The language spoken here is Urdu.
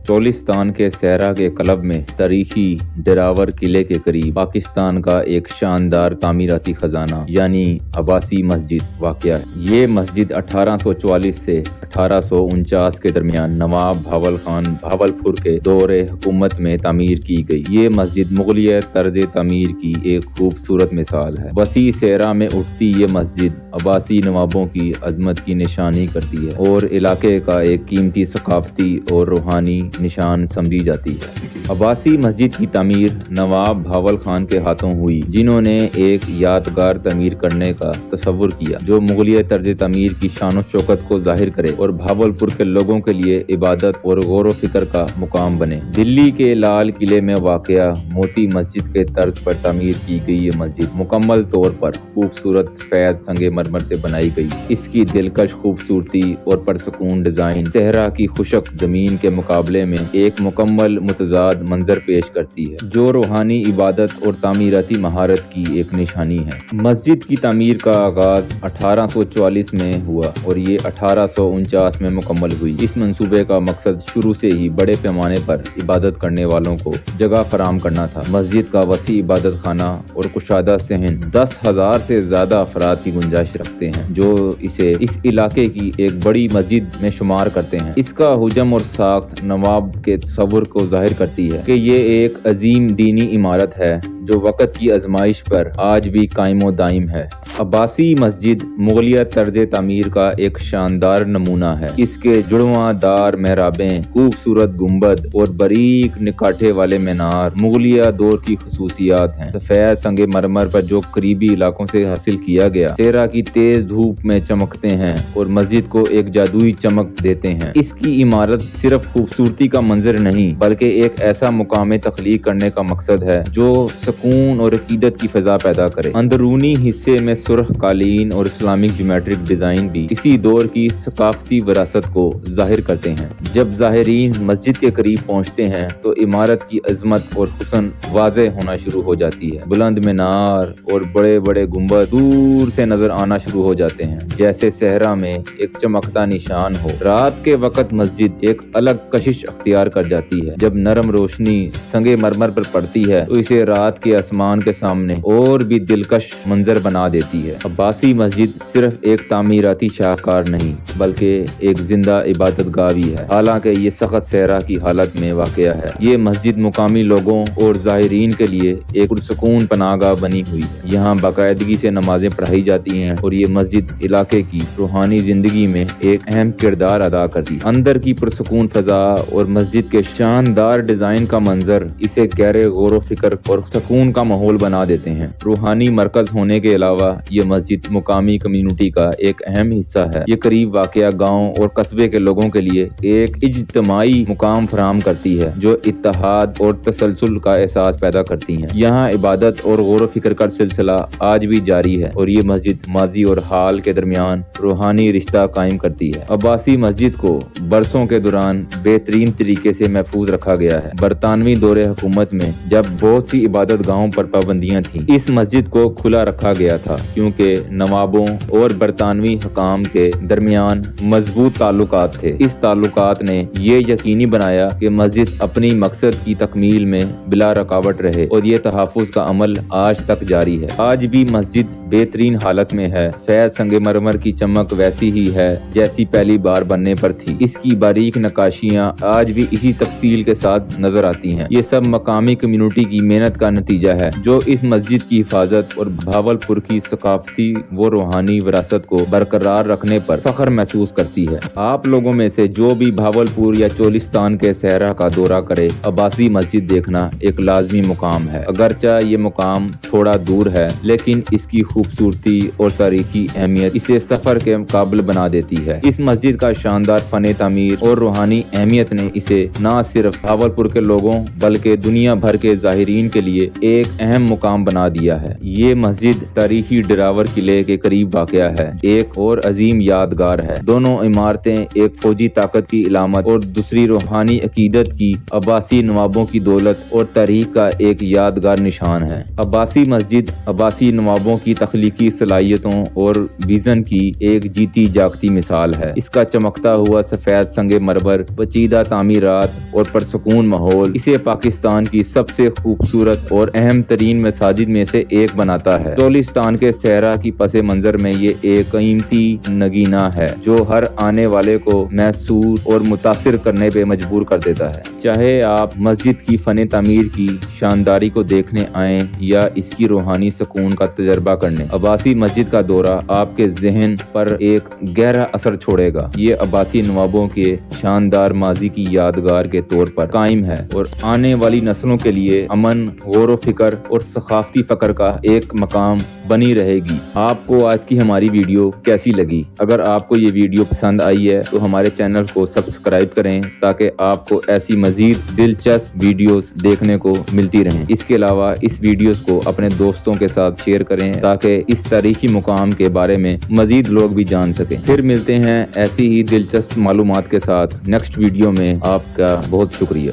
چولستان کے صحرا کے قلب میں تاریخی ڈراور قلعے کے قریب پاکستان کا ایک شاندار تعمیراتی خزانہ یعنی عباسی مسجد واقع ہے۔ یہ مسجد 1844 سے 1849 کے درمیان نواب بہاول خان بہاولپور کے دور حکومت میں تعمیر کی گئی۔ یہ مسجد مغلیہ طرز تعمیر کی ایک خوبصورت مثال ہے۔ وسیع صحرا میں اٹھتی یہ مسجد عباسی نوابوں کی عظمت کی نشانی کرتی ہے اور علاقے کا ایک قیمتی ثقافتی اور روحانی نشان سمجھی جاتی ہے۔ عباسی مسجد کی تعمیر نواب بہاول خان کے ہاتھوں ہوئی، جنہوں نے ایک یادگار تعمیر کرنے کا تصور کیا جو مغلیہ طرز تعمیر کی شان و شوکت کو ظاہر کرے اور بہاولپور کے لوگوں کے لیے عبادت اور غور و فکر کا مقام بنے۔ دلی کے لال قلعے میں واقع موتی مسجد کے طرز پر تعمیر کی گئی یہ مسجد مکمل طور پر خوبصورت سفید سنگ مرمر سے بنائی گئی۔ اس کی دلکش خوبصورتی اور پرسکون ڈیزائن صحرا کی خشک زمین کے مقابلے میں ایک مکمل متضاد منظر پیش کرتی ہے جو روحانی عبادت اور تعمیراتی مہارت کی ایک نشانی ہے۔ مسجد کی تعمیر کا آغاز 1844 میں ہوا اور یہ 1849 میں مکمل ہوئی۔ اس منصوبے کا مقصد شروع سے ہی بڑے پیمانے پر عبادت کرنے والوں کو جگہ فراہم کرنا تھا۔ مسجد کا وسیع عبادت خانہ اور کشادہ صحن 10,000 سے زیادہ افراد کی گنجائش رکھتے ہیں جو اسے اس علاقے کی ایک بڑی مسجد میں شمار کرتے ہیں۔ اس کا حجم اور ساخت نواب کے تصور کو ظاہر کرتی ہے کہ یہ ایک عظیم دینی عمارت ہے جو وقت کی آزمائش پر آج بھی قائم و دائم ہے۔ عباسی مسجد مغلیہ طرز تعمیر کا ایک شاندار نمونہ ہے۔ اس کے جڑواں دار محرابیں، خوبصورت گنبد اور باریک نکاٹھے والے مینار مغلیہ دور کی خصوصیات ہیں۔ سفید سنگ مرمر پر جو قریبی علاقوں سے حاصل کیا گیا صحرا کی تیز دھوپ میں چمکتے ہیں اور مسجد کو ایک جادوئی چمک دیتے ہیں۔ اس کی عمارت صرف خوبصورتی کا منظر نہیں بلکہ ایک ایسا مقام تخلیق کرنے کا مقصد ہے جو سکون اور عقیدت کی فضا پیدا کرے۔ اندرونی حصے میں سرخ قالین اور اسلامک جیومیٹرک ڈیزائن بھی اسی دور کی ثقافتی وراثت کو ظاہر کرتے ہیں۔ جب زائرین مسجد کے قریب پہنچتے ہیں تو عمارت کی عظمت اور حسن واضح ہونا شروع ہو جاتی ہے۔ بلند مینار اور بڑے بڑے گنبد دور سے نظر آنا شروع ہو جاتے ہیں جیسے صحرا میں ایک چمکتا نشان ہو۔ رات کے وقت مسجد ایک الگ کشش اختیار کر جاتی ہے۔ جب نرم روشنی سنگ مرمر پر پڑتی ہے تو اسے رات کے آسمان کے سامنے اور بھی دلکش منظر بنا دیتی ہے۔ عباسی مسجد صرف ایک تعمیراتی شاہکار نہیں بلکہ ایک زندہ عبادت گاہ بھی ہے۔ حالانکہ یہ سخت صحرا کی حالت میں واقع ہے، یہ مسجد مقامی لوگوں اور زائرین کے لیے ایک پرسکون پناہ گاہ بنی ہوئی ہے۔ یہاں باقاعدگی سے نمازیں پڑھائی جاتی ہیں اور یہ مسجد علاقے کی روحانی زندگی میں ایک اہم کردار ادا کرتی ہے۔ اندر کی پرسکون فضا اور مسجد کے شاندار ڈیزائن کا منظر اسے گہرے غور و فکر اور سکون کا ماحول بنا دیتے ہیں۔ روحانی مرکز ہونے کے علاوہ یہ مسجد مقامی کمیونٹی کا ایک اہم حصہ ہے۔ یہ قریب واقع گاؤں اور قصبے کے لوگوں کے لیے ایک اجتماعی مقام فراہم کرتی ہے جو اتحاد اور تسلسل کا احساس پیدا کرتی ہیں۔ یہاں عبادت اور غور و فکر کا سلسلہ آج بھی جاری ہے اور یہ مسجد ماضی اور حال کے درمیان روحانی رشتہ قائم کرتی ہے۔ عباسی مسجد کو برسوں کے دوران بہترین طریقے سے محفوظ رکھا گیا ہے۔ برطانوی دور حکومت میں جب بہت سی عبادت گاہوں پر پابندیاں تھیں، اس مسجد کو کھلا رکھا گیا تھا کیونکہ نوابوں اور برطانوی حکام کے درمیان مضبوط تعلقات تھے۔ اس تعلقات نے یہ یقینی بنایا کہ مسجد اپنی مقصد کی تکمیل میں بلا رکاوٹ رہے اور یہ تحفظ کا عمل آج تک جاری ہے۔ آج بھی مسجد بہترین حالت میں ہے۔ سفید سنگ مرمر کی چمک ویسی ہی ہے جیسی پہلی بار بننے پر تھی۔ اس کی باریک نقاشیاں آج بھی اسی تفصیل کے ساتھ نظر آتی ہیں۔ یہ سب مقامی کمیونٹی کی محنت کا نتیجہ ہے جو اس مسجد کی حفاظت اور بہاولپور کی ثقافتی و روحانی وراثت کو برقرار رکھنے پر فخر محسوس کرتی ہے۔ آپ لوگوں میں سے جو بھی بہاولپور یا چولستان کے صحرا کا دورہ کرے، عباسی مسجد دیکھنا ایک لازمی مقام ہے۔ اگرچہ یہ مقام تھوڑا دور ہے لیکن اس کی خوبصورتی اور تاریخی اہمیت اسے سفر کے قابل بنا دیتی ہے۔ اس مسجد کا شاندار فن تعمیر اور روحانی اہمیت نے اسے نہ صرف بہاولپور کے لوگوں بلکہ دنیا بھر کے زائرین کے لیے ایک اہم مقام بنا دیا ہے۔ یہ مسجد تاریخی ڈراور قلعے کے قریب واقع ہے، ایک اور عظیم یادگار ہے۔ دونوں عمارتیں ایک فوجی طاقت کی علامت اور دوسری روحانی عقیدت کی عباسی نوابوں کی دولت اور تاریخ کا ایک یادگار نشان ہے۔ عباسی مسجد عباسی نوابوں کی تخلیقی صلاحیتوں اور ویژن کی ایک جیتی جاگتی مثال ہے۔ اس کا چمکتا ہوا سفید سنگ مرمر، پیچیدہ تعمیرات اور پرسکون ماحول اسے پاکستان کی سب سے خوبصورت اور اہم ترین مساجد میں سے ایک بناتا ہے۔ چولستان کے صحرا کی پس منظر میں یہ ایک قیمتی نگینہ ہے جو ہر آنے والے کو محسوس اور متاثر کرنے پہ مجبور کر دیتا ہے۔ چاہے آپ مسجد کی فن تعمیر کی شانداری کو دیکھنے آئیں یا اس کی روحانی سکون کا تجربہ کرنے، عباسی مسجد کا دورہ آپ کے ذہن پر ایک گہرا اثر چھوڑے گا۔ یہ عباسی نوابوں کے شاندار ماضی کی یادگار کے طور پر قائم ہے اور آنے والی نسلوں کے لیے امن، غور و فکر اور ثقافتی فخر کا ایک مقام بنی رہے گی۔ آپ کو آج کی ہماری ویڈیو کیسی لگی؟ اگر آپ کو یہ ویڈیو پسند آئی ہے تو ہمارے چینل کو سبسکرائب کریں تاکہ آپ کو ایسی مزید دلچسپ ویڈیوز دیکھنے کو ملتی رہیں۔ اس کے علاوہ اس ویڈیوز کو اپنے دوستوں کے ساتھ شیئر کریں تاکہ اس تاریخی مقام کے بارے میں مزید لوگ بھی جان سکیں۔ پھر ملتے ہیں ایسی ہی دلچسپ معلومات کے ساتھ نیکسٹ ویڈیو میں۔ آپ کا بہت شکریہ۔